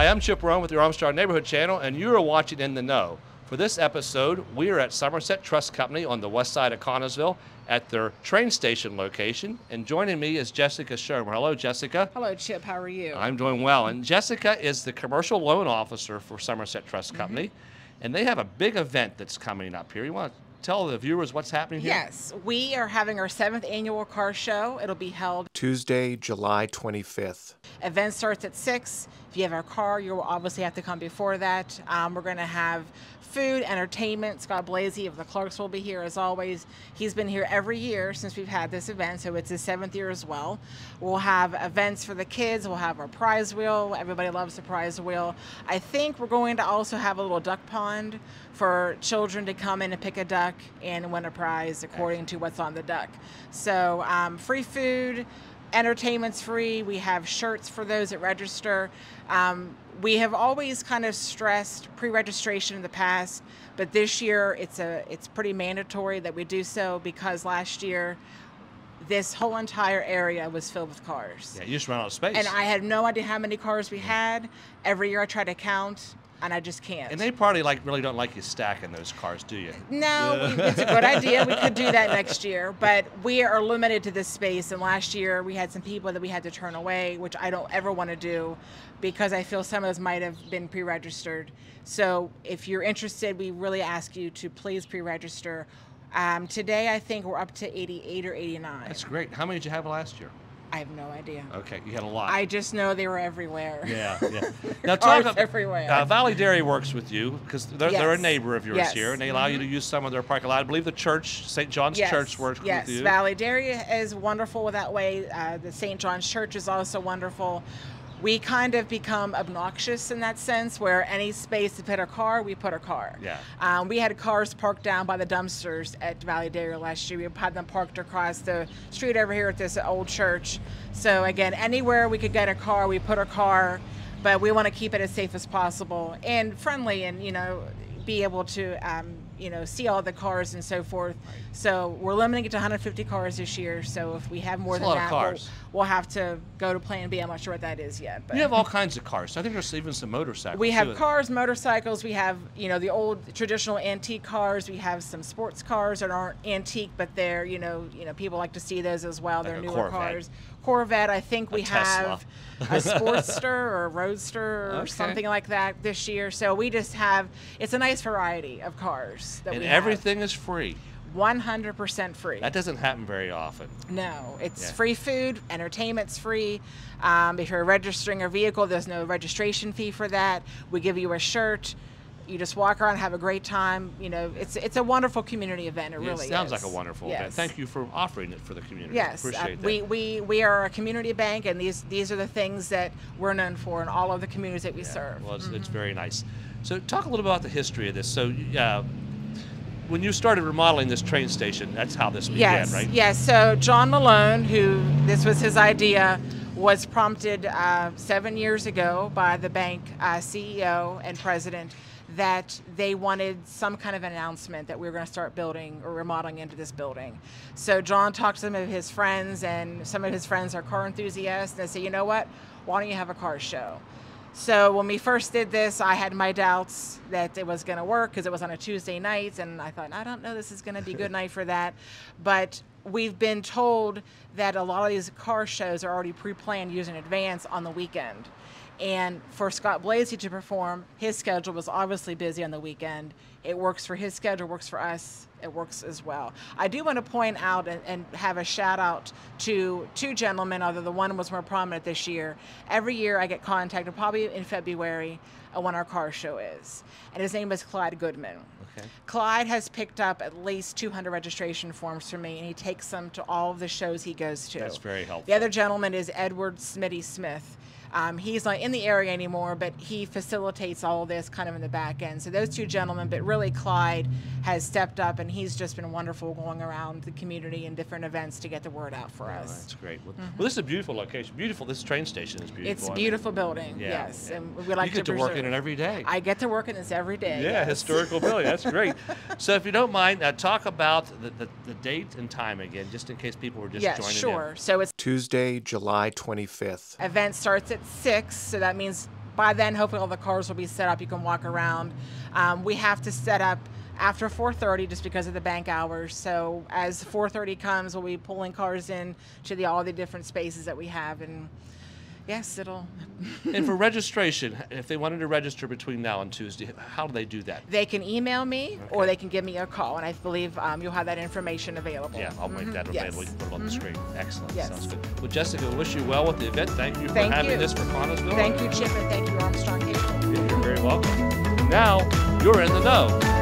I'm Chip Rohn with the Armstrong Neighborhood Channel, and you are watching In the Know. For this episode, we are at Somerset Trust Company on the west side of Connellsville at their train station location. And joining me is Jessica Shermer. Hello, Jessica. Hello, Chip. How are you? I'm doing well. And Jessica is the commercial loan officer for Somerset Trust Company. And they have a big event that's coming up here. You want to tell the viewers what's happening here? Yes. We are having our 7th annual car show. It'll be held Tuesday, July 25th. Event starts at 6. If you have a car, you'll obviously have to come before that. We're going to have food, entertainment. Scott Blasey of the Clerks will be here as always. He's been here every year since we've had this event, so it's his 7th year as well. We'll have events for the kids. We'll have our prize wheel. Everybody loves the prize wheel. I think we're going to also have a little duck pond for children to come in and pick a duck and win a prize according to what's on the duck. So free food. Entertainment's free. We have shirts for those that register. We have always kind of stressed pre-registration in the past, but this year it's pretty mandatory that we do so because last year this whole entire area was filled with cars. Yeah, you just run out of space. And I had no idea how many cars we had. Every year I try to count, and I just can't. And they probably really don't like you stacking those cars, do you? No, it's a good idea. We could do that next year, but we are limited to this space. And last year we had some people that we had to turn away, which I don't ever want to do because I feel some of those might have been pre-registered. So if you're interested, we really ask you to please pre-register. Today I think we're up to 88 or 89. That's great. How many did you have last year? I have no idea. Okay, you had a lot. I just know they were everywhere. Yeah. Now talk about everywhere. Valley Dairy works with you because they're a neighbor of yours here, and they allow you to use some of their parking lot. I believe the church, St. John's Church, works with you. Yes, Valley Dairy is wonderful that way. The St. John's Church is also wonderful. We kind of become obnoxious in that sense where any space to put a car, we put a car. Yeah. We had cars parked down by the dumpsters at Valley Dairy last year. We had them parked across the street over here at this old church. So again, anywhere we could get a car, we put a car, but we want to keep it as safe as possible and friendly and, be able to, see all the cars and so forth. So we're limiting it to 150 cars this year. So if we have more than that, we'll have to go to Plan B. I'm not sure what that is yet. But you have all kinds of cars. I think there's even some motorcycles. We have cars, motorcycles. We have, the old traditional antique cars. We have some sports cars that aren't antique, but they're, people like to see those as well. Like they're newer Corvette. Cars. Corvette. I think we have a Sportster or a Roadster or something like that this year. So we just have, it's a nice variety of cars that we have. And everything is free. 100% free. That doesn't happen very often. No, it's free food, entertainment's free. If you're registering a vehicle, there's no registration fee for that. We give you a shirt. You just walk around, have a great time. It's a wonderful community event. It really is. It sounds like a wonderful event. Thank you for offering it for the community. Yes, Appreciate that. We are a community bank, and these are the things that we're known for in all of the communities that we serve. Well, it's very nice. So talk a little about the history of this. So when you started remodeling this train station, that's how this began, right? Yes. So John Malone, this was his idea, was prompted 7 years ago by the bank CEO and president that they wanted some kind of announcement that we were going to start building or remodeling into this building. So John talked to some of his friends, and some of his friends are car enthusiasts, and they said, you know what, why don't you have a car show? So when we first did this, I had my doubts that it was going to work because it was on a Tuesday night, and I thought, I don't know, this is going to be a good night for that. But we've been told that a lot of these car shows are already pre-planned using advance on the weekend. And for Scott Blasey to perform, his schedule was obviously busy on the weekend. It works for his schedule, works for us, it works as well. I do want to point out and have a shout out to 2 gentlemen, although the one was more prominent this year. Every year I get contacted, probably in February, when our car show is. And his name is Clyde Goodman. Okay. Clyde has picked up at least 200 registration forms from me, and he takes them to all of the shows he goes to. That's very helpful. The other gentleman is Edward Smitty Smith. He's not in the area anymore, but he facilitates all of this kind of in the back end. So those 2 gentlemen, but really Clyde has stepped up, and he's just been wonderful going around the community and different events to get the word out for us. That's great. Well, this is a beautiful location. Beautiful. This train station is beautiful. It's a beautiful building, yes. And we like you get to work in it every day. I get to work in this every day. Yeah, yes. Historical building. That's great. So if you don't mind, talk about the date and time again, just in case people were just joining in. Yes, sure. So it's Tuesday, July 25th. Event starts at 6, so that means by then, hopefully all the cars will be set up. You can walk around. We have to set up after 4:30 just because of the bank hours. So as 4:30 comes, we'll be pulling cars in to all the different spaces that we have. And yes, it'll. And for registration, if they wanted to register between now and Tuesday, how do they do that? They can email me or they can give me a call, and I believe you'll have that information available. Yeah, I'll make that available. Yes. You can put it on the screen. Excellent. Yes. Sounds good. Well, Jessica, I wish you well with the event. Thank you for Thank having you. this for Connellsville. Thank you, Chip, and thank you, Armstrong Cable. You're very welcome. Now, you're in the know.